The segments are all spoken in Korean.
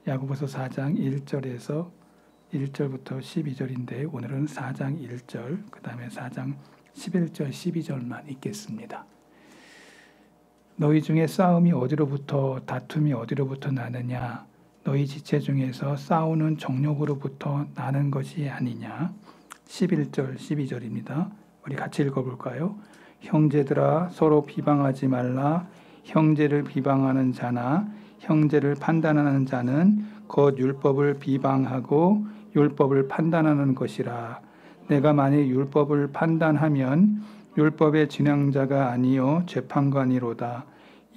야고보서 4장 1절에서 1절부터 12절인데 오늘은 4장 1절, 그 다음에 4장 11절, 12절만 읽겠습니다. 너희 중에 싸움이 어디로부터 다툼이 어디로부터 나느냐? 너희 지체 중에서 싸우는 정욕으로부터 나는 것이 아니냐? 11절, 12절입니다. 우리 같이 읽어볼까요? 형제들아 서로 비방하지 말라. 형제를 비방하는 자나 형제를 판단하는 자는 곧 율법을 비방하고 율법을 판단하는 것이라. 내가 만일 율법을 판단하면 율법의 진행자가 아니요 재판관이로다.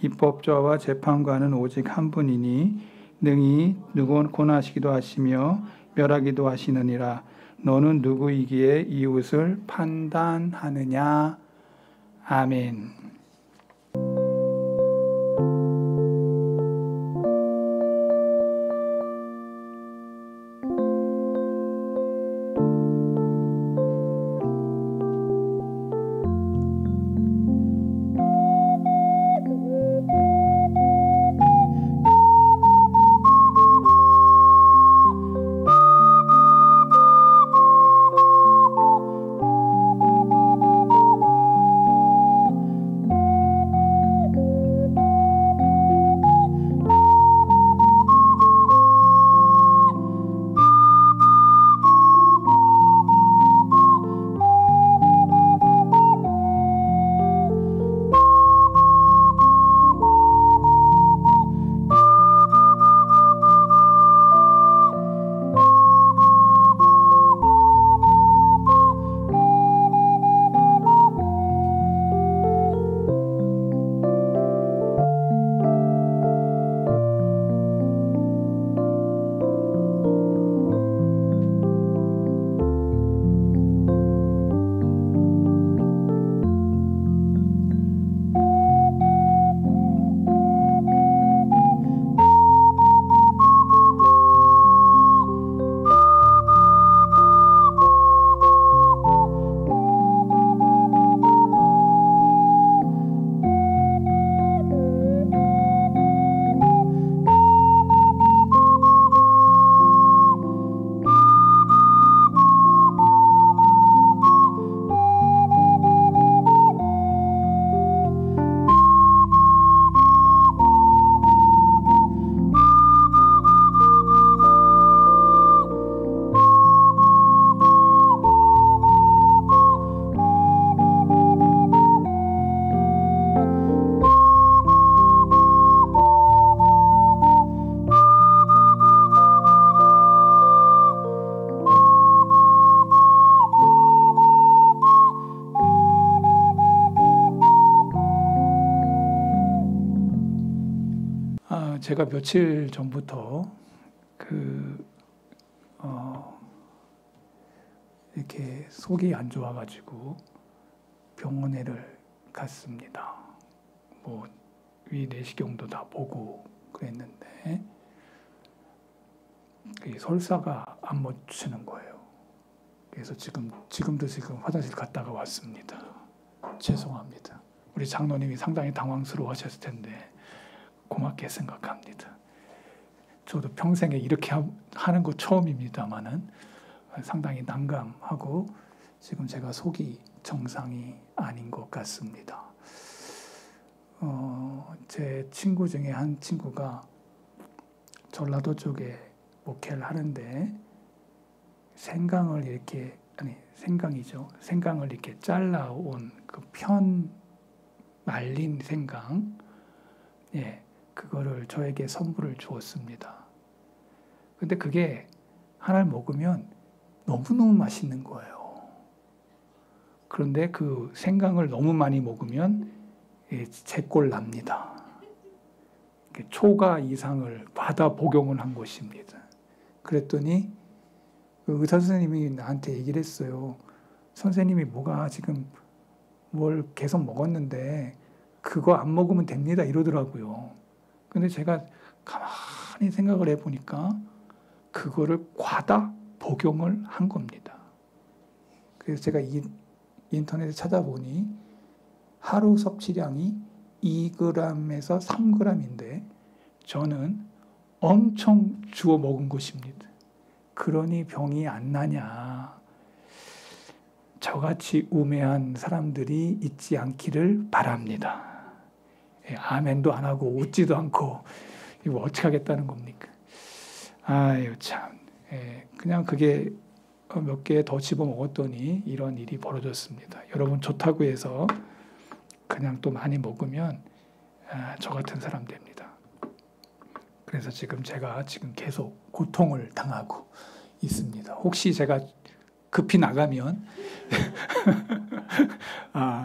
입법자와 재판관은 오직 한 분이니 능히 누구 고나시기도 하시며 멸하기도 하시느니라. 너는 누구이기에 이웃을 판단하느냐? 아멘. 제가 며칠 전부터 이렇게 속이 안 좋아가지고 병원에를 갔습니다. 뭐 위 내시경도 다 보고 그랬는데 설사가 안 멈추는 거예요. 그래서 지금도 화장실 갔다가 왔습니다. 죄송합니다. 우리 장로님이 상당히 당황스러워하셨을 텐데 고맙게 생각합니다. 저도 평생에 이렇게 하는 거 처음입니다만은 상당히 난감하고 지금 제가 속이 정상이 아닌 것 같습니다. 제 친구 중에 한 친구가 전라도 쪽에 목회를 하는데 생강을 이렇게 생강을 이렇게 잘라온 그 말린 생강, 그거를 저에게 선물을 주었습니다. 근데 그게 하나를 먹으면 너무너무 맛있는 거예요. 그런데 그 생강을 너무 많이 먹으면 제꼴 납니다. 초가 이상을 받아 복용을 한 것입니다. 그랬더니 그 의사 선생님이 나한테 얘기를 했어요. 선생님이 뭐가 지금 뭘 계속 먹었는데 그거 안 먹으면 됩니다 이러더라고요. 근데 제가 가만히 생각을 해보니까 그거를 과다 복용을 한 겁니다. 그래서 제가 인터넷에 찾아보니 하루 섭취량이 2g에서 3g인데 저는 엄청 주워 먹은 것입니다. 그러니 병이 안 나냐. 저같이 우매한 사람들이 있지 않기를 바랍니다. 아멘도 안 하고 웃지도 않고 이거 어떻게 하겠다는 겁니까? 아유 참. 그냥 그게 몇 개 더 집어먹었더니 이런 일이 벌어졌습니다. 여러분 좋다고 해서 그냥 또 많이 먹으면 저 같은 사람 됩니다. 그래서 제가 계속 고통을 당하고 있습니다. 혹시 제가 급히 나가면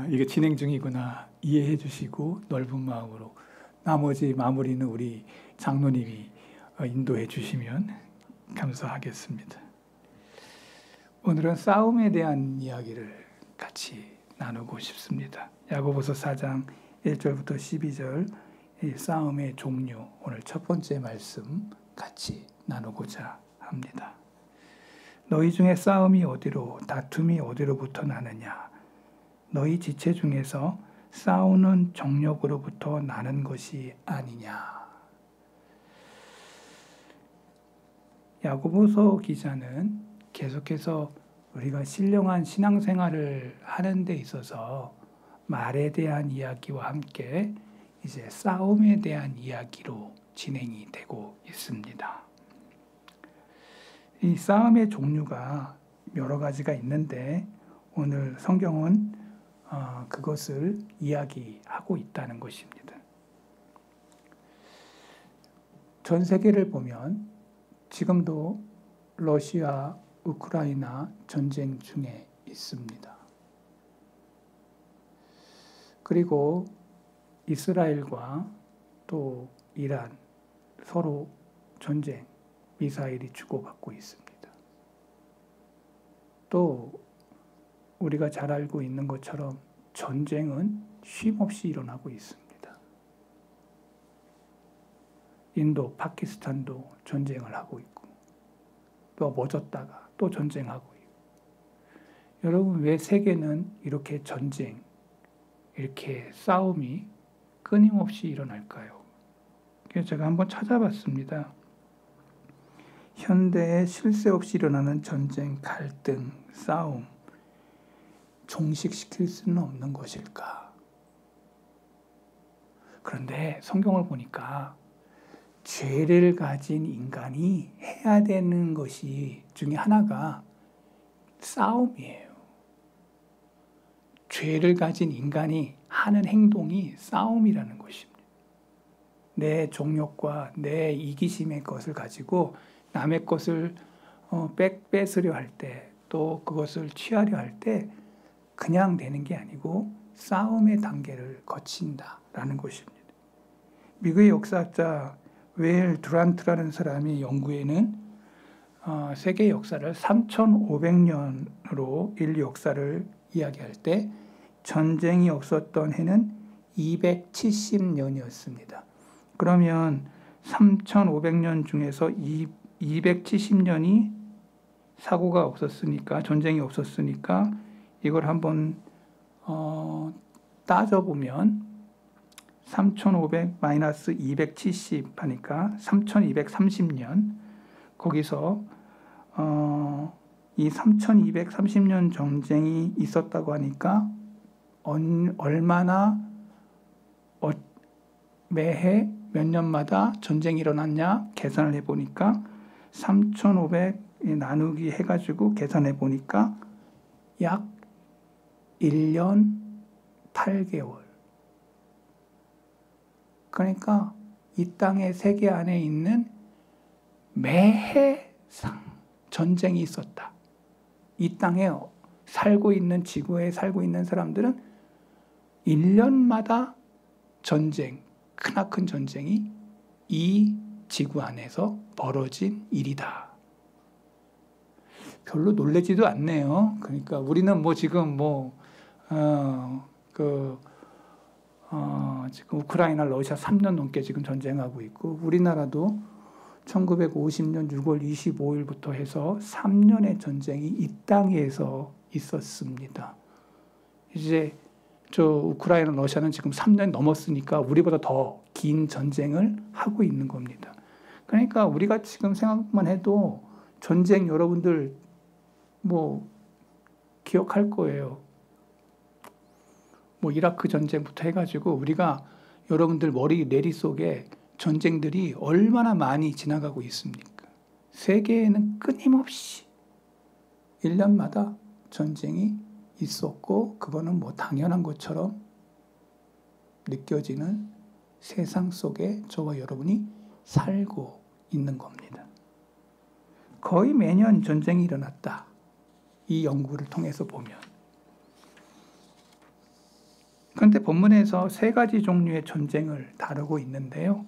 이게 진행 중이구나 이해해 주시고 넓은 마음으로 나머지 마무리는 우리 장로님이 인도해 주시면 감사하겠습니다. 오늘은 싸움에 대한 이야기를 같이 나누고 싶습니다. 야고보서 4장 1절부터 12절 이 싸움의 종류 오늘 첫 번째 말씀 같이 나누고자 합니다. 너희 중에 싸움이 어디로 다툼이 어디로부터 나느냐 너희 지체 중에서 싸우는 정욕으로부터 나는 것이 아니냐. 야고보서 기자는 계속해서 우리가 신령한 신앙생활을 하는 데 있어서 말에 대한 이야기와 함께 이제 싸움에 대한 이야기로 진행이 되고 있습니다. 이 싸움의 종류가 여러 가지가 있는데 오늘 성경은 그것을 이야기하고 있다는 것입니다. 전 세계를 보면 지금도 러시아, 우크라이나 전쟁 중에 있습니다. 그리고 이스라엘과 또 이란 서로 전쟁, 미사일이 주고받고 있습니다. 또 우리가 잘 알고 있는 것처럼 전쟁은 쉼없이 일어나고 있습니다. 인도, 파키스탄도 전쟁을 하고 있고 또 멎었다가 또 전쟁하고 있고 여러분 왜 세계는 이렇게 전쟁, 이렇게 싸움이 끊임없이 일어날까요? 그래서 제가 한번 찾아봤습니다. 현대에 쉴 새 없이 일어나는 전쟁, 갈등, 싸움 종식시킬 수는 없는 것일까? 그런데 성경을 보니까 죄를 가진 인간이 해야 되는 것이 중에 하나가 싸움이에요. 죄를 가진 인간이 하는 행동이 싸움이라는 것입니다. 내 종욕과 내 이기심의 것을 가지고 남의 것을 뺏으려 할 때, 또 그것을 취하려 할 때 그냥 되는 게 아니고 싸움의 단계를 거친다라는 것입니다. 미국의 역사학자 웨일 두란트라는 사람이 연구에는 세계 역사를 3,500년으로 인류 역사를 이야기할 때 전쟁이 없었던 해는 270년이었습니다. 그러면 3,500년 중에서 270년이 사고가 없었으니까, 전쟁이 없었으니까 이걸 한번 따져보면 3,500-270 하니까 3,230년, 거기서 이 3,230년 전쟁이 있었다고 하니까 얼마나 매해 몇 년마다 전쟁이 일어났냐 계산을 해보니까 3,500 나누기 해가지고 계산해 보니까 약 1년 8개월. 그러니까 이 땅의 세계 안에 있는 매해 전쟁이 있었다. 이 땅에 살고 있는, 지구에 살고 있는 사람들은 1년마다 전쟁, 크나큰 전쟁이 이 지구 안에서 벌어진 일이다. 별로 놀라지도 않네요. 그러니까 우리는 지금 지금 우크라이나, 러시아 3년 넘게 지금 전쟁하고 있고, 우리나라도 1950년 6월 25일부터 해서 3년의 전쟁이 이 땅에서 있었습니다. 이제 우크라이나, 러시아는 지금 3년 넘었으니까 우리보다 더 긴 전쟁을 하고 있는 겁니다. 그러니까 우리가 지금 생각만 해도 전쟁 여러분들 뭐 기억할 거예요. 뭐 이라크 전쟁부터 해가지고 우리가 여러분들 머리 내리 속에 전쟁들이 얼마나 많이 지나가고 있습니까? 세계에는 끊임없이 1년마다 전쟁이 있었고 그거는 뭐 당연한 것처럼 느껴지는 세상 속에 저와 여러분이 살고 있는 겁니다. 거의 매년 전쟁이 일어났다. 이 연구를 통해서 보면. 그런데 본문에서 세 가지 종류의 전쟁을 다루고 있는데요.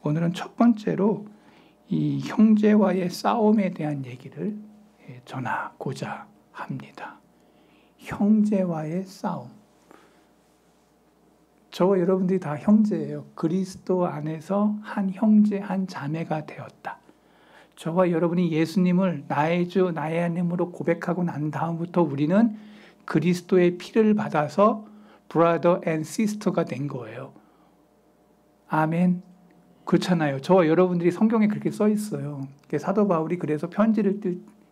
오늘은 첫 번째로 이 형제와의 싸움에 대한 얘기를 전하고자 합니다. 형제와의 싸움. 저와 여러분들이 다 형제예요. 그리스도 안에서 한 형제, 한 자매가 되었다. 저와 여러분이 예수님을 나의 주, 나의 하나님으로 고백하고 난 다음부터 우리는 그리스도의 피를 받아서 brother and sister가 된 거예요. 아멘. 그렇잖아요. 저와 여러분들이 성경에 그렇게 써 있어요. 사도 바울이 그래서 편지를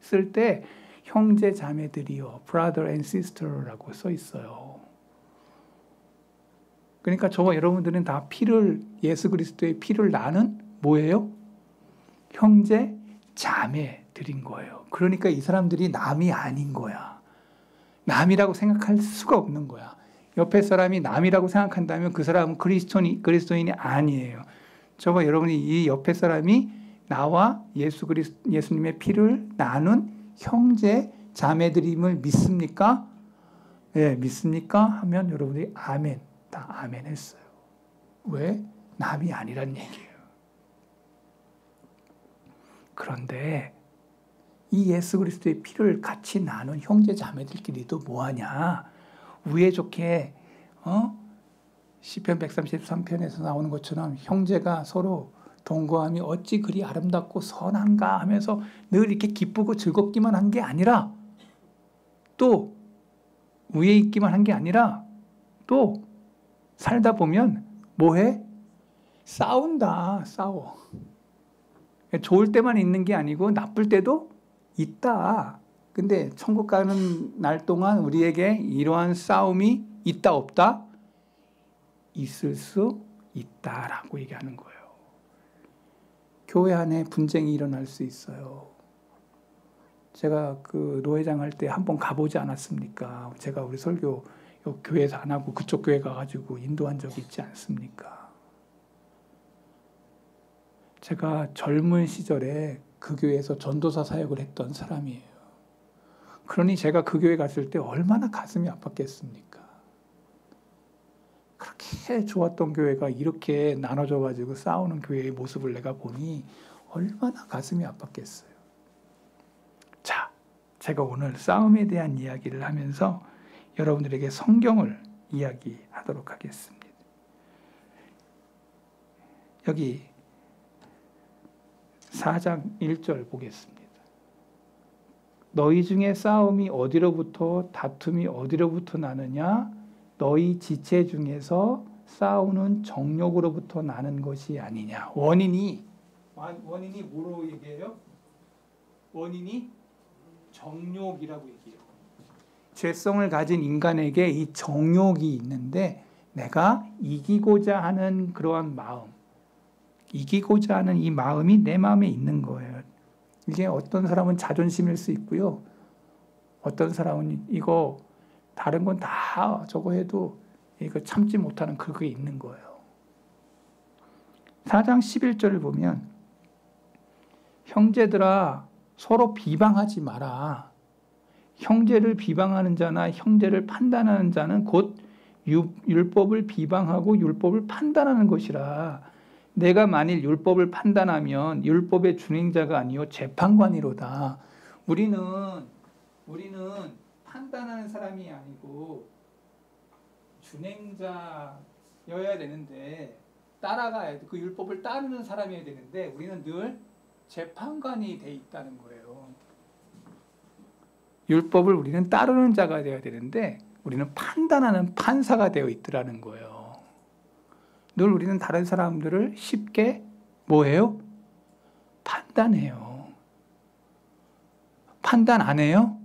쓸 때 형제 자매들이요, brother and sister라고 써 있어요. 그러니까 저와 여러분들은 다 예수 그리스도의 피를 나는 뭐예요? 형제 자매들인 거예요. 그러니까 이 사람들이 남이 아닌 거야. 남이라고 생각할 수가 없는 거야. 옆에 사람이 남이라고 생각한다면 그 사람은 그리스도인이 아니에요. 저와 여러분이 이 옆에 사람이 나와 예수님의 피를 나눈 형제 자매들임을 믿습니까? 네, 믿습니까? 하면 여러분들이 아멘. 다 아멘 했어요. 왜? 남이 아니란 얘기예요. 그런데 이 예수 그리스도의 피를 같이 나눈 형제 자매들끼리도 뭐하냐? 우애 좋게 시편 133편에서 나오는 것처럼 형제가 서로 동거함이 어찌 그리 아름답고 선한가 하면서 늘 이렇게 기쁘고 즐겁기만 한 게 아니라 또 우애 있기만 한 게 아니라 또 살다 보면 뭐해? 싸운다. 싸워. 좋을 때만 있는 게 아니고 나쁠 때도 있다. 근데 천국 가는 날 동안 우리에게 이러한 싸움이 있다 없다? 있을 수 있다라고 얘기하는 거예요. 교회 안에 분쟁이 일어날 수 있어요. 제가 그 노회장 할 때 한번 가보지 않았습니까? 제가 우리 설교 교회에서 안 하고 그쪽 교회 가가지고 인도한 적이 있지 않습니까? 제가 젊은 시절에 그 교회에서 전도사 사역을 했던 사람이에요. 그러니 제가 그 교회 갔을 때 얼마나 가슴이 아팠겠습니까? 그렇게 좋았던 교회가 이렇게 나눠져가지고 싸우는 교회의 모습을 내가 보니 얼마나 가슴이 아팠겠어요. 자, 제가 오늘 싸움에 대한 이야기를 하면서 여러분들에게 성경을 이야기하도록 하겠습니다. 여기 4장 1절 보겠습니다. 너희 중에 싸움이 어디로부터 다툼이 어디로부터 나느냐? 너희 지체 중에서 싸우는 정욕으로부터 나는 것이 아니냐. 원인이 뭐로 얘기해요? 원인이 정욕이라고 얘기해요. 죄성을 가진 인간에게 이 정욕이 있는데 내가 이기고자 하는 그러한 마음, 이기고자 하는 이 마음이 내 마음에 있는 거예요. 이게 어떤 사람은 자존심일 수 있고요. 어떤 사람은 이거 다른 건 다 저거 해도 이거 참지 못하는 그게 있는 거예요. 4장 11절을 보면 형제들아 서로 비방하지 마라. 형제를 비방하는 자나 형제를 판단하는 자는 곧 율법을 비방하고 율법을 판단하는 것이라. 내가 만일 율법을 판단하면 율법의 준행자가 아니요 재판관이로다. 우리는 판단하는 사람이 아니고 준행자여야 되는데 따라가야 돼. 그 율법을 따르는 사람이어야 되는데 우리는 늘 재판관이 돼 있다는 거예요. 율법을 우리는 따르는 자가 되어야 되는데 우리는 판단하는 판사가 되어 있더라는 거예요. 늘 우리는 다른 사람들을 쉽게 뭐해요? 판단해요. 판단 안 해요?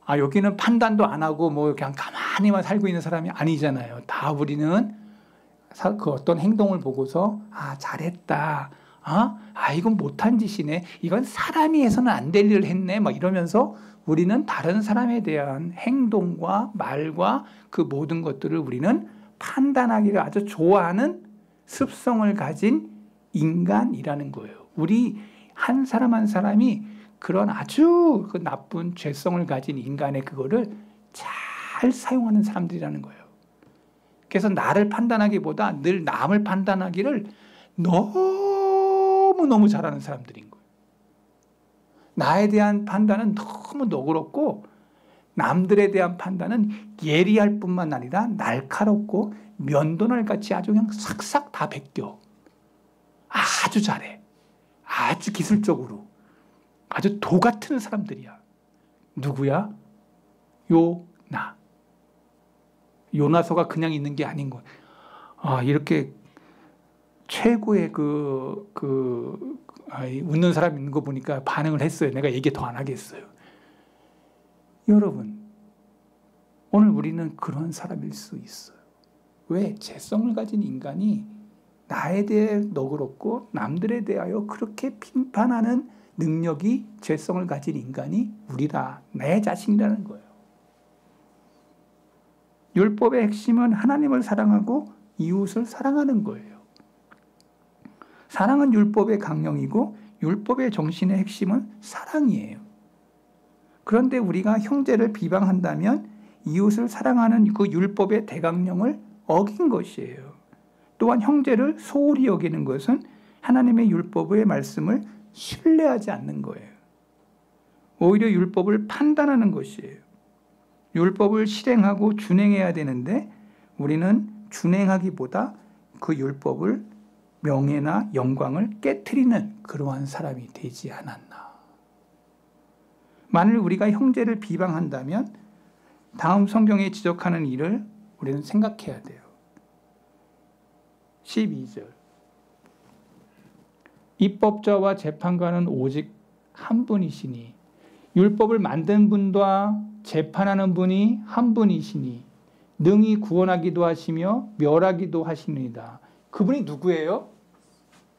여기는 판단도 안 하고 뭐 그냥 가만히만 살고 있는 사람이 아니잖아요. 다 우리는 그 어떤 행동을 보고서 잘했다. 이건 못한 짓이네. 이건 사람이 해서는 안 될 일을 했네. 막 이러면서 우리는 다른 사람에 대한 행동과 말과 그 모든 것들을 우리는 판단하기를 아주 좋아하는 습성을 가진 인간이라는 거예요. 우리 한 사람 한 사람이 그런 아주 그 나쁜 죄성을 가진 인간의 그거를 잘 사용하는 사람들이라는 거예요. 그래서 나를 판단하기보다 늘 남을 판단하기를 너무너무 잘하는 사람들인 거예요. 나에 대한 판단은 너무 너그럽고 남들에 대한 판단은 예리할 뿐만 아니라 날카롭고 면도날같이 아주 그냥 싹싹 다 베껴. 아주 잘해. 아주 기술적으로. 아주 도 같은 사람들이야. 누구야? 요나. 요나서가 그냥 있는 게 아닌 거야. 이렇게 최고의 웃는 사람 있는 거 보니까 반응을 했어요. 내가 얘기 더 안 하겠어요. 여러분, 오늘 우리는 그런 사람일 수 있어요. 왜? 죄성을 가진 인간이 나에 대해 너그럽고 남들에 대하여 그렇게 비판하는 능력이 죄성을 가진 인간이 우리다. 내 자신이라는 거예요. 율법의 핵심은 하나님을 사랑하고 이웃을 사랑하는 거예요. 사랑은 율법의 강령이고 율법의 정신의 핵심은 사랑이에요. 그런데 우리가 형제를 비방한다면 이웃을 사랑하는 그 율법의 대강령을 어긴 것이에요. 또한 형제를 소홀히 여기는 것은 하나님의 율법의 말씀을 신뢰하지 않는 거예요. 오히려 율법을 판단하는 것이에요. 율법을 실행하고 준행해야 되는데 우리는 준행하기보다 그 율법을 명예나 영광을 깨트리는 그러한 사람이 되지 않았나. 만일 우리가 형제를 비방한다면 다음 성경에 지적하는 일을 우리는 생각해야 돼요. 12절. 입법자와 재판관은 오직 한 분이시니 율법을 만든 분과 재판하는 분이 한 분이시니 능히 구원하기도 하시며 멸하기도 하시니이다. 그분이 누구예요?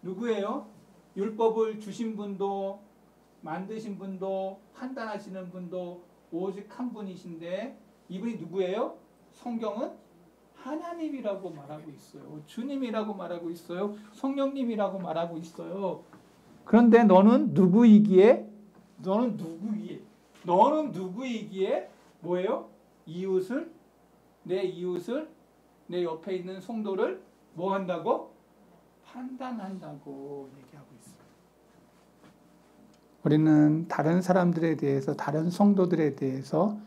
누구예요? 율법을 주신 분도 만드신 분도 판단하시는 분도 오직 한 분이신데 이분이 누구예요? 성경은 하나님이라고 말하고 있어요. 주님이라고 말하고 있어요. 성령님이라고 말하고 있어요. 그런데 너는 누구이기에? 너는 누구이기에 뭐예요? 내 이웃을 내 옆에 있는 성도를 뭐 한다고? 판단한다고 얘기하고 있어요. 우리는 다른 사람들에 대해서 다른 성도들에 대해서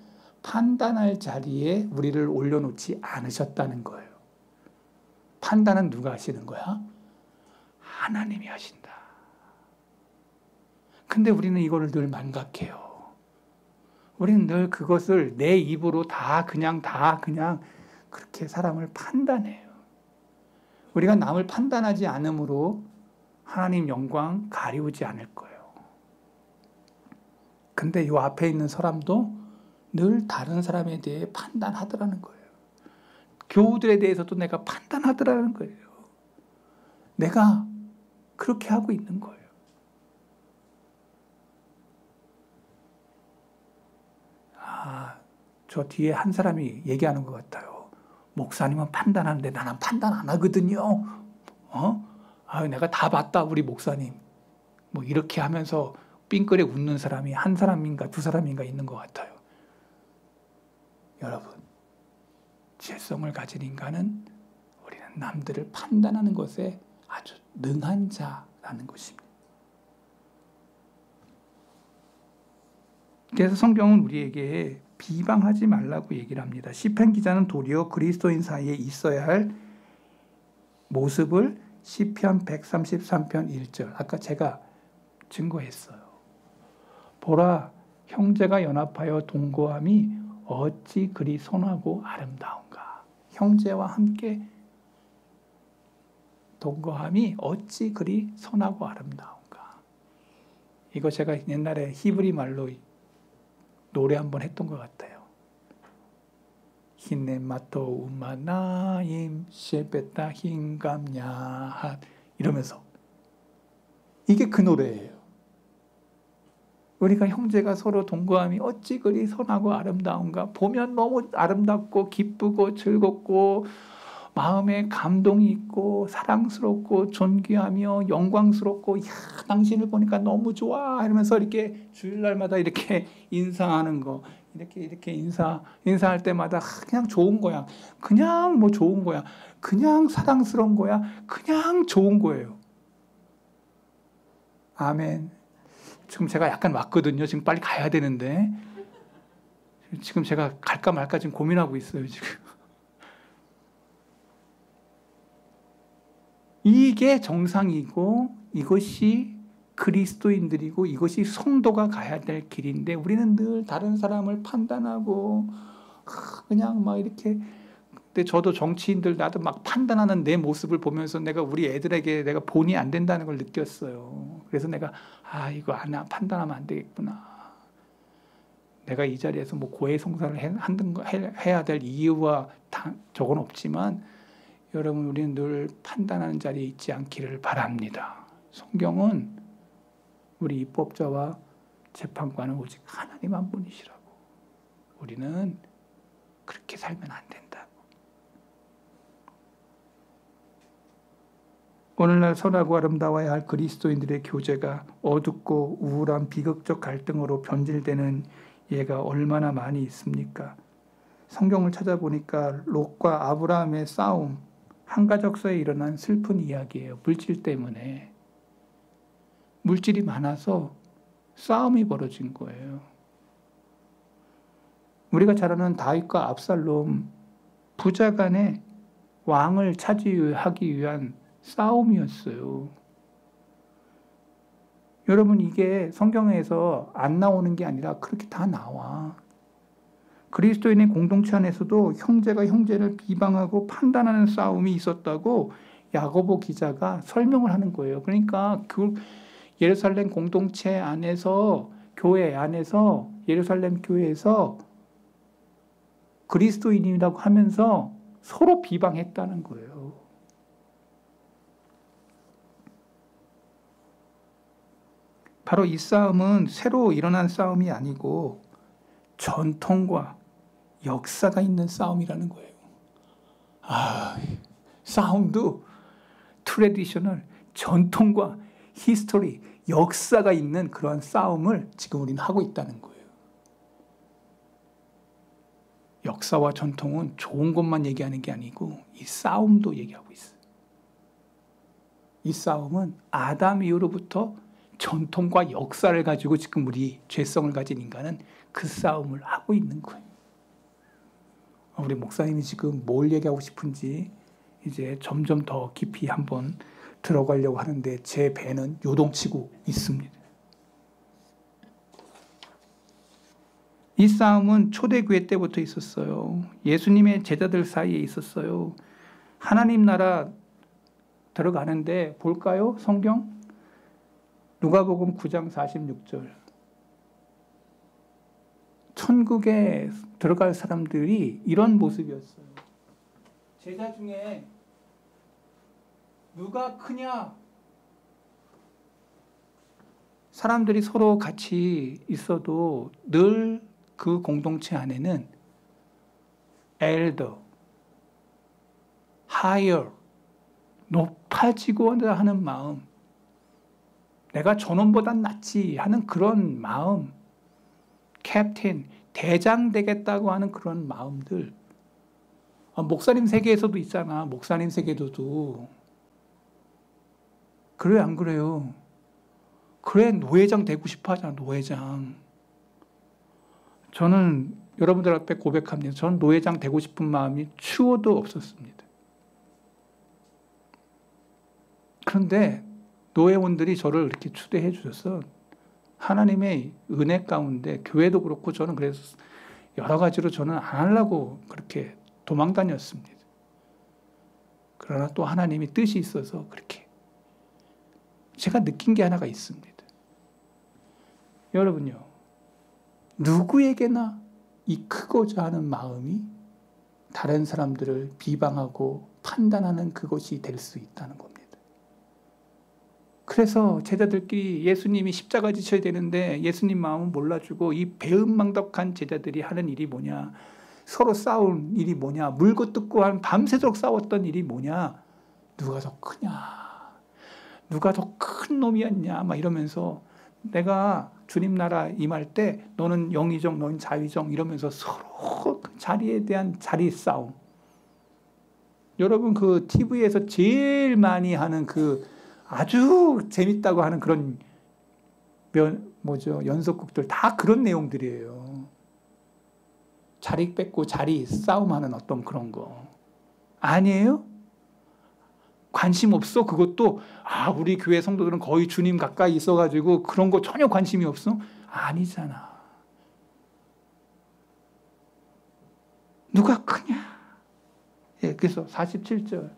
판단할 자리에 우리를 올려놓지 않으셨다는 거예요. 판단은 누가 하시는 거야? 하나님이 하신다. 근데 우리는 이거를 늘 망각해요. 우리는 늘 그것을 내 입으로 다 그냥 그렇게 사람을 판단해요. 우리가 남을 판단하지 않으므로 하나님 영광 가리우지 않을 거예요. 근데 이 앞에 있는 사람도 늘 다른 사람에 대해 판단하더라는 거예요. 교우들에 대해서도 내가 판단하더라는 거예요. 내가 그렇게 하고 있는 거예요. 저 뒤에 한 사람이 얘기하는 것 같아요. 목사님은 판단하는데 나는 판단 안 하거든요. 내가 다 봤다 우리 목사님. 뭐 이렇게 하면서 삥끄레 웃는 사람이 한 사람인가 두 사람인가 있는 것 같아요. 여러분, 죄성을 가진 인간은 우리는 남들을 판단하는 것에 아주 능한 자라는 것입니다. 그래서 성경은 우리에게 비방하지 말라고 얘기를 합니다. 시편 기자는 도리어 그리스도인 사이에 있어야 할 모습을 시편 133편 1절 아까 제가 증거했어요. 보라, 형제가 연합하여 동거함이 어찌 그리 선하고 아름다운가. 형제와 함께 동거함이 어찌 그리 선하고 아름다운가. 이거 제가 옛날에 히브리 말로 노래 한번 했던 것 같아요. 히네마토 우마나임 셰베타 흰감야핫 이러면서 이게 그 노래예요. 우리가 형제가 서로 동거함이 어찌 그리 선하고 아름다운가. 보면 너무 아름답고 기쁘고 즐겁고 마음에 감동이 있고 사랑스럽고 존귀하며 영광스럽고, 야, 당신을 보니까 너무 좋아 이러면서 이렇게 주일날마다 이렇게 인사하는 거, 이렇게 인사할 때마다 그냥 좋은 거야. 그냥 뭐 좋은 거야. 그냥 사랑스러운 거야. 그냥 좋은 거예요. 아멘. 지금 제가 약간 왔거든요. 지금 빨리 가야 되는데. 지금 제가 갈까 말까 지금 고민하고 있어요, 지금. 이게 정상이고 이것이 그리스도인들이고 이것이 성도가 가야 될 길인데, 우리는 늘 다른 사람을 판단하고 그냥 막 이렇게. 근데 저도 정치인들 나도 막 판단하는 내 모습을 보면서 내가 우리 애들에게 내가 본이 안 된다는 걸 느꼈어요. 그래서 내가 이거 하나 판단하면 안 되겠구나. 내가 이 자리에서 뭐 고해성사를 해야 될 이유와 저건 없지만, 여러분, 우리는 늘 판단하는 자리에 있지 않기를 바랍니다. 성경은 우리 입법자와 재판관은 오직 하나님 한 분이시라고. 우리는 그렇게 살면 안 된다고. 오늘날 선하고 아름다워야 할 그리스도인들의 교제가 어둡고 우울한 비극적 갈등으로 변질되는 예가 얼마나 많이 있습니까? 성경을 찾아보니까 롯과 아브라함의 싸움, 한가족서에 일어난 슬픈 이야기예요. 물질 때문에. 물질이 많아서 싸움이 벌어진 거예요. 우리가 잘 아는 다윗과 압살롬, 부자 간에 왕을 차지하기 위한 싸움이었어요. 여러분, 이게 성경에서 안 나오는 게 아니라 그렇게 다 나와. 그리스도인의 공동체 안에서도 형제가 형제를 비방하고 판단하는 싸움이 있었다고 야고보 기자가 설명을 하는 거예요. 그러니까 그 예루살렘 공동체 안에서, 교회 안에서, 예루살렘 교회에서 그리스도인이라고 하면서 서로 비방했다는 거예요. 바로 이 싸움은 새로 일어난 싸움이 아니고 전통과 역사가 있는 싸움이라는 거예요. 싸움도 트레디셔널, 전통과 히스토리, 역사가 있는 그러한 싸움을 지금 우리는 하고 있다는 거예요. 역사와 전통은 좋은 것만 얘기하는 게 아니고 이 싸움도 얘기하고 있어요. 이 싸움은 아담 이후로부터 전통과 역사를 가지고 지금 우리 죄성을 가진 인간은 그 싸움을 하고 있는 거예요. 우리 목사님이 지금 뭘 얘기하고 싶은지 이제 점점 더 깊이 한번 들어가려고 하는데 제 배는 요동치고 있습니다. 이 싸움은 초대교회 때부터 있었어요. 예수님의 제자들 사이에 있었어요. 하나님 나라 들어가는데 볼까요? 성경? 누가복음 9장 46절. 천국에 들어갈 사람들이 이런 모습이었어요. 제자 중에 누가 크냐? 사람들이 서로 같이 있어도 늘 그 공동체 안에는 elder, higher, 높아지고 하는 마음, 내가 저놈보단 낫지 하는 그런 마음, 캡틴, 대장 되겠다고 하는 그런 마음들. 목사님 세계에서도 있잖아. 목사님 세계도. 그래요, 안 그래요? 그래, 노회장 되고 싶어 하잖아, 노회장. 저는 여러분들 앞에 고백합니다. 저는 노회장 되고 싶은 마음이 추워도 없었습니다. 그런데 노회원들이 저를 이렇게 추대해 주셔서 하나님의 은혜 가운데, 교회도 그렇고 저는 그래서 여러 가지로 저는 안 하려고 그렇게 도망 다녔습니다. 그러나 또 하나님이 뜻이 있어서 그렇게. 제가 느낀 게 하나가 있습니다. 여러분요, 누구에게나 이 크고자 하는 마음이 다른 사람들을 비방하고 판단하는 그것이 될 수 있다는 겁니다. 그래서 제자들끼리 예수님이 십자가 지셔야 되는데 예수님 마음은 몰라주고 이 배은망덕한 제자들이 하는 일이 뭐냐, 서로 싸운 일이 뭐냐, 물고 뜯고 한 밤새도록 싸웠던 일이 뭐냐, 누가 더 크냐, 누가 더 큰 놈이었냐 막 이러면서 내가 주님 나라 임할 때 너는 영의정 너는 자의정 이러면서 서로 그 자리에 대한 자리 싸움. 여러분 그 TV에서 제일 많이 하는 그 아주 재밌다고 하는 그런 연속극들 다 그런 내용들이에요. 자리 뺏고 자리 싸움하는 어떤 그런 거 아니에요? 관심 없어? 그것도 우리 교회 성도들은 거의 주님 가까이 있어가지고 그런 거 전혀 관심이 없어? 아니잖아. 누가 크냐? 그래서 47절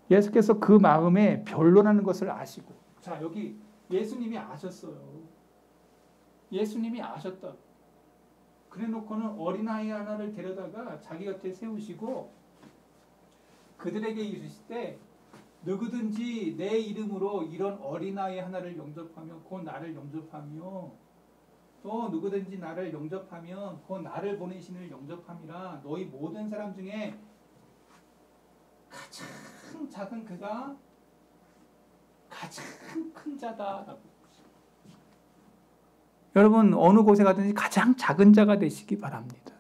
예수께서 그 마음에 변론하는 것을 아시고, 자 여기 예수님이 아셨어요. 예수님이 아셨다. 그래놓고는 어린아이 하나를 데려다가 자기 곁에 세우시고 그들에게 이르실 때 누구든지 내 이름으로 이런 어린아이 하나를 영접하면 곧 나를 영접하며 또 누구든지 나를 영접하면 곧 나를 보내시는 영접함이라. 너희 모든 사람 중에 가장 작은 그가 가장 큰 자다라고. 여러분 어느 곳에 가든지 가장 작은 자가 되시기 바랍니다.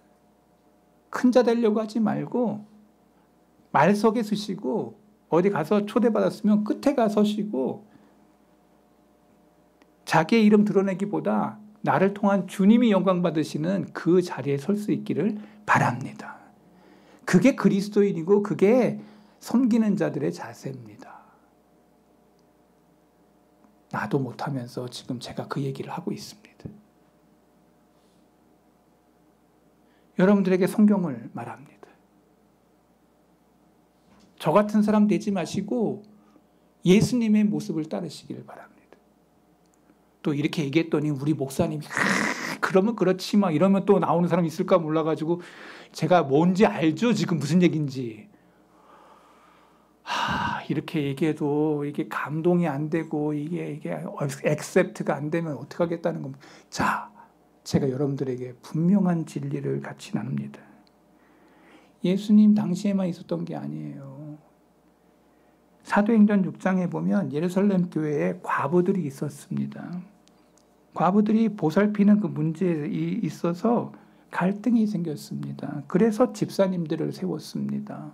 큰 자 되려고 하지 말고 말석에 서시고 어디 가서 초대받았으면 끝에 가 서시고 자기의 이름 드러내기보다 나를 통한 주님이 영광 받으시는 그 자리에 설 수 있기를 바랍니다. 그게 그리스도인이고 그게 섬기는 자들의 자세입니다. 나도 못하면서 지금 제가 그 얘기를 하고 있습니다. 여러분들에게 성경을 말합니다. 저 같은 사람 되지 마시고 예수님의 모습을 따르시기를 바랍니다. 또 이렇게 얘기했더니 우리 목사님이 그러면 그렇지 막 이러면 또 나오는 사람이 있을까 몰라가지고 제가 뭔지 알죠? 지금 무슨 얘기인지. 이렇게 얘기해도 이게 감동이 안 되고 이게 액셉트가 안 되면 어떻게 하겠다는 겁니다. 자, 제가 여러분들에게 분명한 진리를 같이 나눕니다. 예수님 당시에만 있었던 게 아니에요. 사도행전 6장에 보면 예루살렘 교회에 과부들이 있었습니다. 과부들이 보살피는 그 문제에 있어서 갈등이 생겼습니다. 그래서 집사님들을 세웠습니다.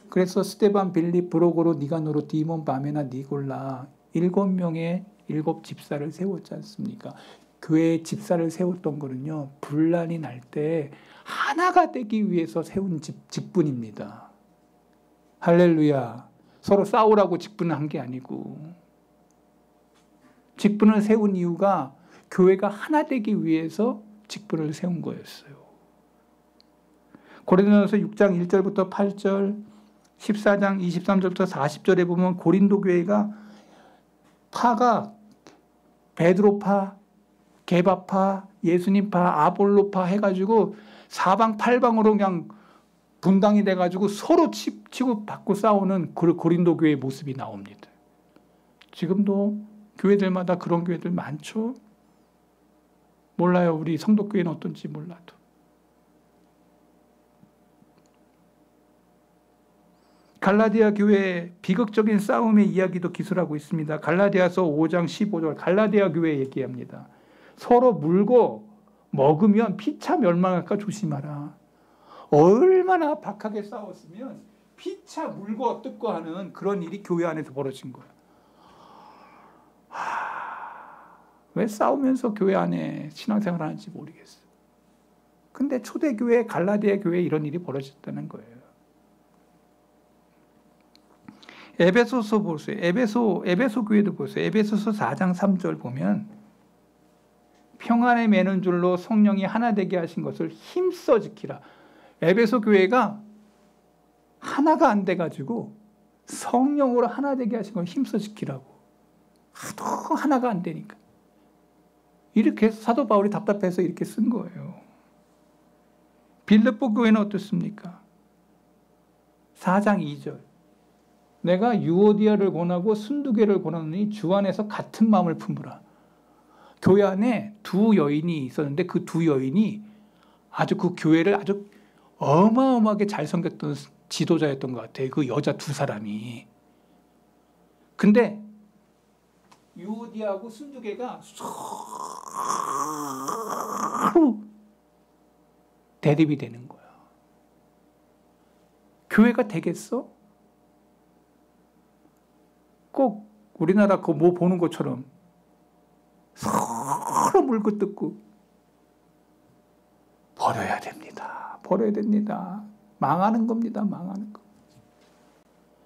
그래서 스데반, 빌립, 브로고로, 니가노로, 디몬, 바메나, 니골라 7명의 7 집사를 세웠지 않습니까? 교회에 집사를 세웠던 거는요, 분란이 날 때 하나가 되기 위해서 세운 직분입니다. 할렐루야. 서로 싸우라고 직분을 한 게 아니고 직분을 세운 이유가 교회가 하나 되기 위해서 직분을 세운 거였어요. 고린도전서 6장 1절부터 8절, 14장 23절부터 40절에 보면 고린도 교회가 파가 베드로파, 게바파, 예수님파, 아볼로파 해가지고 사방팔방으로 그냥 분당이 돼가지고 서로 치고받고 싸우는 그 고린도 교회의 모습이 나옵니다. 지금도 교회들마다 그런 교회들 많죠? 몰라요. 우리 성도교회는 어떤지 몰라도. 갈라디아 교회의 비극적인 싸움의 이야기도 기술하고 있습니다. 갈라디아서 5장 15절 갈라디아 교회 얘기합니다. 서로 물고 먹으면 피차 멸망할까 조심하라. 얼마나 박하게 싸웠으면 피차 물고 뜯고 하는 그런 일이 교회 안에서 벌어진 거야. 왜 싸우면서 교회 안에 신앙생활 하는지 모르겠어요. 근데 초대교회 갈라디아 교회에 이런 일이 벌어졌다는 거예요. 에베소서 보세요. 에베소 교회도 보세요. 에베소서 4장 3절 보면 평안에 매는 줄로 성령이 하나 되게 하신 것을 힘써 지키라. 에베소 교회가 하나가 안 돼가지고 성령으로 하나 되게 하신 걸 힘써 지키라고. 하도 하나가 안 되니까. 이렇게 해서 사도 바울이 답답해서 이렇게 쓴 거예요. 빌립보 교회는 어떻습니까? 4장 2절. 내가 유오디아를 권하고 순두개를 권하노니 주 안에서 같은 마음을 품으라. 교회 안에 두 여인이 있었는데 그 두 여인이 아주 그 교회를 아주 어마어마하게 잘 섬겼던 지도자였던 것 같아요. 그 여자 두 사람이. 근데 유오디아하고 순두개가 서로 대립이 되는 거야. 교회가 되겠어? 꼭 우리나라 그 뭐 보는 것처럼 서로 물고 뜯고 버려야 됩니다. 버려야 됩니다. 망하는 겁니다. 망하는 거.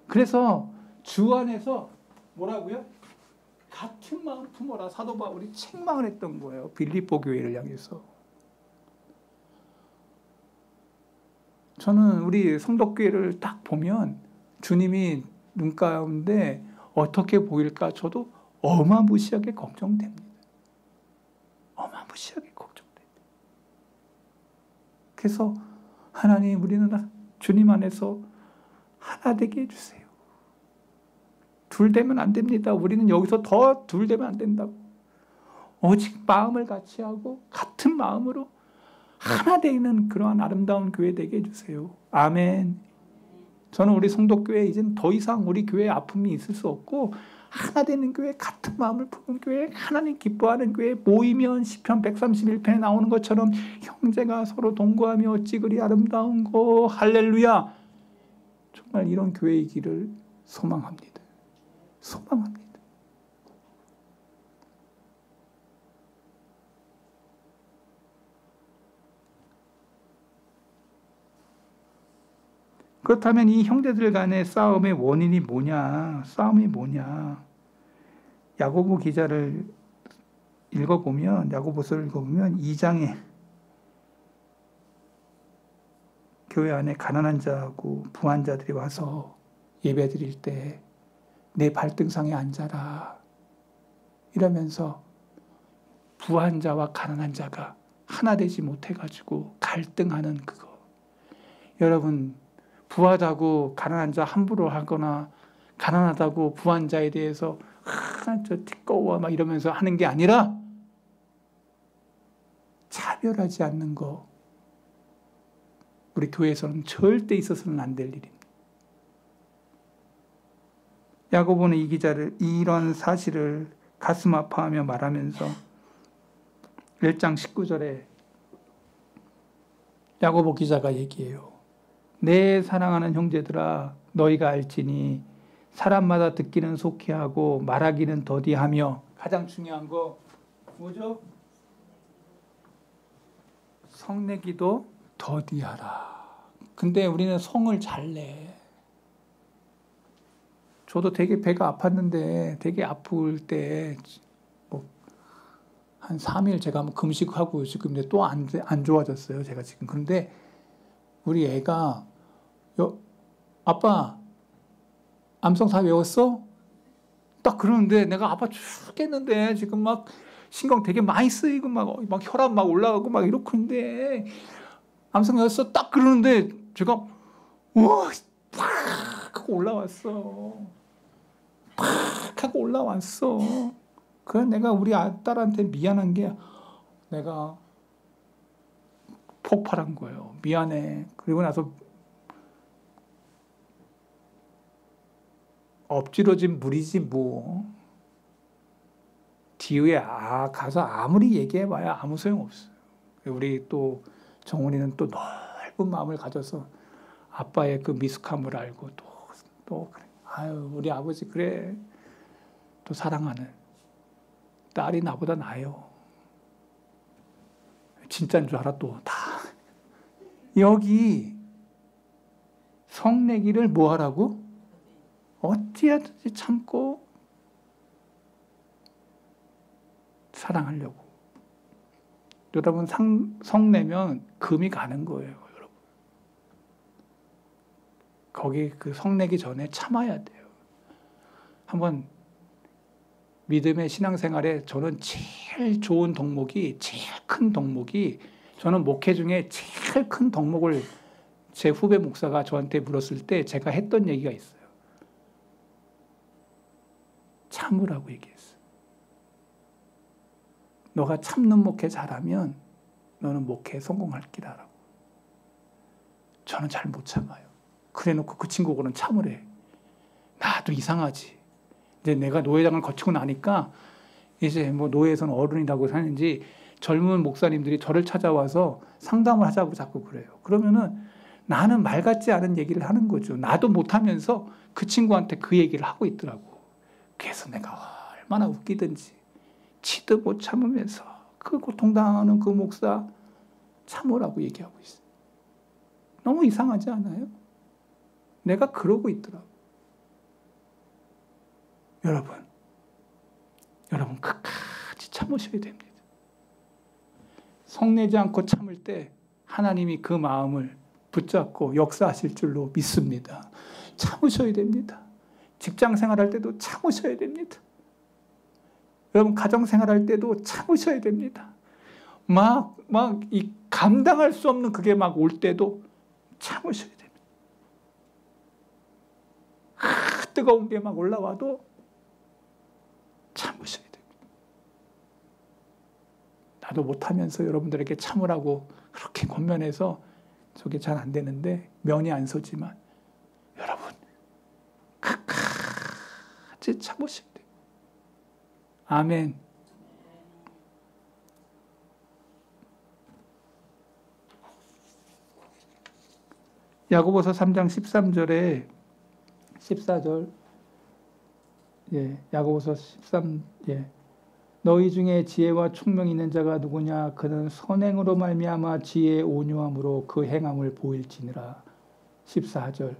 그래서 주 안에서 뭐라고요? 같은 마음 품어라. 사도 바울이 책망을 했던 거예요. 빌립보 교회를 향해서. 저는 우리 성덕교회를 딱 보면 주님이 눈 가운데 어떻게 보일까 저도 어마무시하게 걱정됩니다. 어마무시하게 걱정됩니다. 그래서 하나님 우리는 주님 안에서 하나 되게 해주세요. 둘 되면 안 됩니다. 우리는 여기서 더 둘 되면 안 된다고. 오직 마음을 같이 하고 같은 마음으로 하나 되는 그러한 아름다운 교회 되게 해주세요. 아멘. 저는 우리 성도교회 이제는 더 이상 우리 교회에 아픔이 있을 수 없고 하나 되는 교회, 같은 마음을 품은 교회, 하나님 기뻐하는 교회, 모이면 시편 131편에 나오는 것처럼 형제가 서로 동거하며 어찌 그리 아름다운 거. 할렐루야. 정말 이런 교회이기를 소망합니다. 소망합니다. 그렇다면 이 형제들 간의 싸움의 원인이 뭐냐? 싸움이 뭐냐? 야고보 기자를 읽어보면, 야고보서를 읽어보면 2장에 교회 안에 가난한 자하고 부한 자들이 와서 예배 드릴 때 내 발등상에 앉아라. 이러면서 부한 자와 가난한 자가 하나 되지 못해가지고 갈등하는 그거. 여러분, 부하다고 가난한 자 함부로 하거나 가난하다고 부한 자에 대해서 저 티꺼워 막 이러면서 하는 게 아니라 차별하지 않는 거. 우리 교회에서는 절대 있어서는 안 될 일입니다. 야고보는 이 기자를 이런 사실을 가슴 아파하며 말하면서 1장 19절에 야고보 기자가 얘기해요. 내 사랑하는 형제들아 너희가 알지니 사람마다 듣기는 속히 하고 말하기는 더디하며 가장 중요한 거 뭐죠? 성내기도 더디하라. 근데 우리는 성을 잘 내. 저도 되게 배가 아팠는데 되게 아플 때 뭐 한 3일 제가 한번 금식하고 지금 또 안 좋아졌어요. 제가 지금. 그런데 우리 애가 아빠 암성사 외웠어? 딱 그러는데 내가 아빠 죽겠는데 지금 막 신경 되게 많이 쓰이고 막 혈압 막 올라가고 막 이렇고 있는데 암성 외웠어? 딱 그러는데 제가 우와 팍 하고 올라왔어. 팍 하고 올라왔어. 그래 내가 우리 딸한테 미안한 게 내가 폭발한 거예요. 미안해. 그리고 나서 엎질러진 물이지 뭐. 뒤에 가서 아무리 얘기해봐야 아무 소용없어요. 우리 또 정훈이는 또 넓은 마음을 가져서 아빠의 그 미숙함을 알고 또 그래. 아유 우리 아버지 그래. 또 사랑하는 딸이 나보다 나아요. 진짜인 줄 알아 또 다. 여기 성내기를 뭐 하라고? 어찌하든지 참고 사랑하려고. 여러분 성내면 금이 가는 거예요. 여러분. 거기 그 성내기 전에 참아야 돼요. 한번 믿음의 신앙생활에 저는 제일 좋은 덕목이, 제일 큰 덕목이, 저는 목회 중에 제일 큰 덕목을 제 후배 목사가 저한테 물었을 때 제가 했던 얘기가 있어요. 참으라고 얘기했어요. 너가 참는 목회 잘하면 너는 목회에 성공할 기라라고. 저는 잘 못 참아요. 그래놓고 그 친구는 참으래. 나도 이상하지. 이제 내가 노회장을 거치고 나니까 이제 뭐 노회에서는 어른이라고 사는지 젊은 목사님들이 저를 찾아와서 상담을 하자고 자꾸 그래요. 그러면은 나는 말 같지 않은 얘기를 하는 거죠. 나도 못하면서 그 친구한테 그 얘기를 하고 있더라고. 그래서 내가 얼마나 웃기든지 치도 못 참으면서 그 고통당하는 그 목사 참으라고 얘기하고 있어요. 너무 이상하지 않아요? 내가 그러고 있더라고. 여러분 끝까지 참으셔야 됩니다. 성내지 않고 참을 때 하나님이 그 마음을 붙잡고 역사하실 줄로 믿습니다. 참으셔야 됩니다. 직장 생활할 때도 참으셔야 됩니다. 여러분 가정 생활할 때도 참으셔야 됩니다. 막 이 감당할 수 없는 그게 막 올 때도 참으셔야 됩니다. 뜨거운 게 막 올라와도 참으셔야 됩니다. 나도 못하면서 여러분들에게 참으라고 그렇게 권면해서 저게 잘 안 되는데 면이 안 서지만 여러분 끝까지 참으셔야 돼요. 아멘. 야고보서 3장 13절에 14절 야고보서 13 너희 중에 지혜와 총명이 있는 자가 누구냐 그는 선행으로 말미암아 지혜의 온유함으로 그 행함을 보일지니라. 14절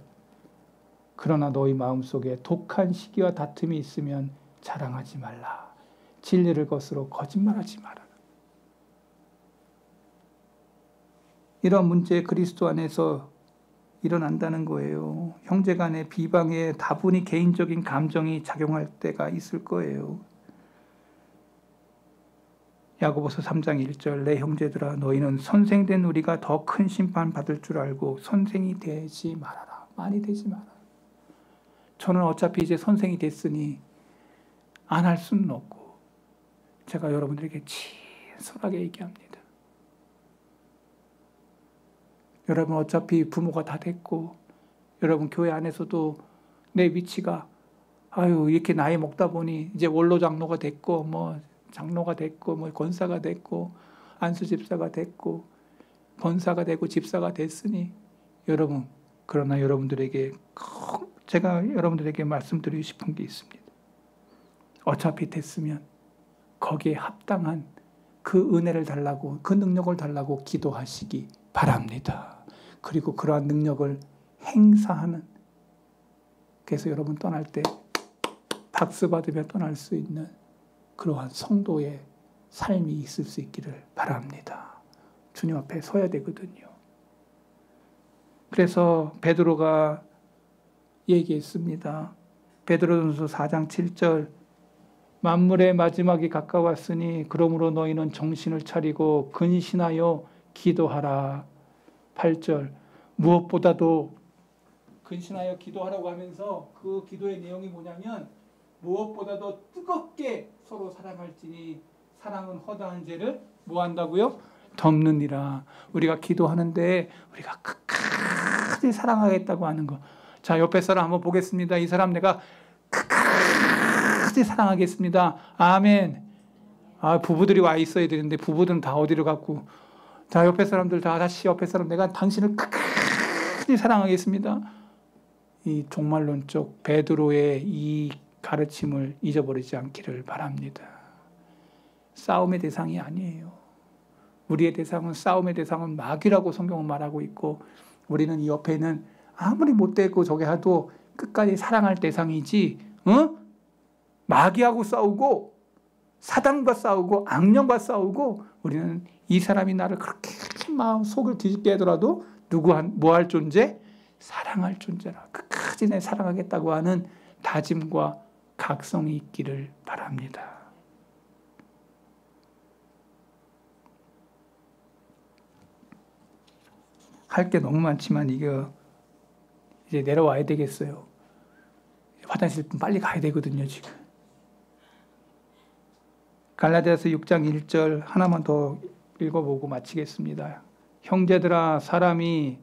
그러나 너희 마음속에 독한 시기와 다툼이 있으면 자랑하지 말라. 진리를 거스러 거짓말하지 마라. 이런 문제 그리스도 안에서 일어난다는 거예요. 형제간의 비방에 다분히 개인적인 감정이 작용할 때가 있을 거예요. 야고보서 3장 1절 내 형제들아 너희는 선생된 우리가 더 큰 심판 받을 줄 알고 선생이 되지 말아라. 많이 되지 말아라. 저는 어차피 이제 선생이 됐으니 안 할 수는 없고 제가 여러분들에게 친솔하게 얘기합니다. 여러분 어차피 부모가 다 됐고 여러분 교회 안에서도 내 위치가 이렇게 나이 먹다 보니 이제 원로 장로가 됐고 뭐 장로가 됐고 뭐 권사가 됐고 안수 집사가 됐고 권사가 되고 집사가 됐으니 여러분 그러나 여러분들에게 제가 여러분들에게 말씀드리고 싶은 게 있습니다. 어차피 됐으면 거기에 합당한 그 은혜를 달라고 그 능력을 달라고 기도하시기 바랍니다. 그리고 그러한 능력을 행사하는 그래서 여러분 떠날 때 박수 받으며 떠날 수 있는 그러한 성도의 삶이 있을 수 있기를 바랍니다. 주님 앞에 서야 되거든요. 그래서 베드로가 얘기했습니다. 베드로전서 4장 7절 만물의 마지막이 가까웠으니 그러므로 너희는 정신을 차리고 근신하여 기도하라. 8절 무엇보다도 근신하여 기도하라고 하면서 그 기도의 내용이 뭐냐면 무엇보다도 뜨겁게 서로 사랑할지니 사랑은 허다한 죄를 뭐 한다고요? 덮느니라. 우리가 기도하는데 우리가 끝까지 사랑하겠다고 하는 거. 자, 옆에 사람 한번 보겠습니다. 이 사람 내가 끝까지 사랑하겠습니다. 아멘. 부부들이 와 있어야 되는데 부부들은 다 어디로 갔고. 자, 옆에 사람들 다시 옆에 사람 내가 당신을 끝까지 사랑하겠습니다. 이 종말론적 베드로의 이 가르침을 잊어버리지 않기를 바랍니다. 싸움의 대상이 아니에요. 우리의 대상은 싸움의 대상은 마귀라고 성경은 말하고 있고 우리는 이 옆에는 아무리 못되고 저게 하도 끝까지 사랑할 대상이지 마귀하고 싸우고 사단과 싸우고 악령과 싸우고 우리는 이 사람이 나를 그렇게 마음 속을 뒤집게 하더라도 뭐 할 존재? 사랑할 존재라. 끝까지 내 사랑하겠다고 하는 다짐과 각성이 있기를 바랍니다. 할 게 너무 많지만 이거 이제 내려와야 되겠어요. 화장실 좀 빨리 가야 되거든요, 지금. 갈라디아서 6장 1절 하나만 더 읽어보고 마치겠습니다. 형제들아, 사람이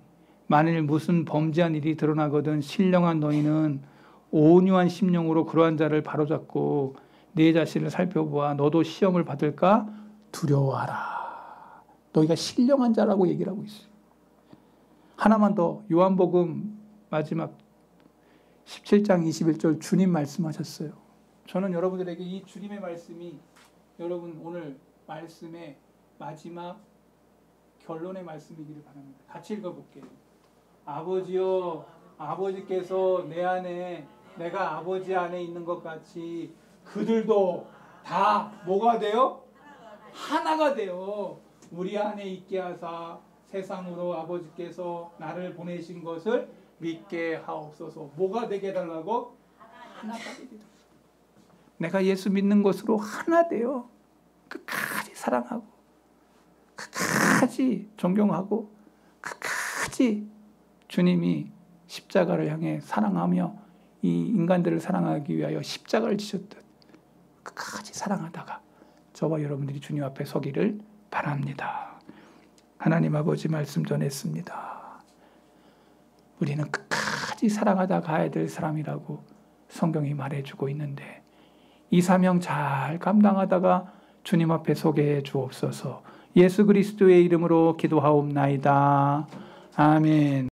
만일 무슨 범죄한 일이 드러나거든 신령한 너희는 온유한 심령으로 그러한 자를 바로잡고 내 자신을 살펴보아 너도 시험을 받을까 두려워하라. 너희가 신령한 자라고 얘기를 하고 있어요. 하나만 더, 요한복음 마지막 17장 21절 주님 말씀하셨어요. 저는 여러분들에게 이 주님의 말씀이 여러분 오늘 말씀의 마지막 결론의 말씀이기를 바랍니다. 같이 읽어볼게요. 아버지여, 아버지께서 내 안에, 내가 아버지 안에 있는 것 같이 그들도 다 뭐가 돼요? 하나가 돼요. 우리 안에 있게 하사 세상으로 아버지께서 나를 보내신 것을 믿게 하옵소서. 뭐가 되게 해달라고? 하나가 되게 해달라고. 내가 예수 믿는 것으로 하나 돼요. 끝까지 사랑하고 끝까지 존경하고 끝까지 주님이 십자가를 향해 사랑하며 이 인간들을 사랑하기 위하여 십자가를 지셨듯 끝까지 사랑하다가 저와 여러분들이 주님 앞에 서기를 바랍니다. 하나님 아버지 말씀 전했습니다. 우리는 끝까지 사랑하다 가야 될 사람이라고 성경이 말해주고 있는데 이 사명 잘 감당하다가 주님 앞에 서게 주옵소서. 예수 그리스도의 이름으로 기도하옵나이다. 아멘.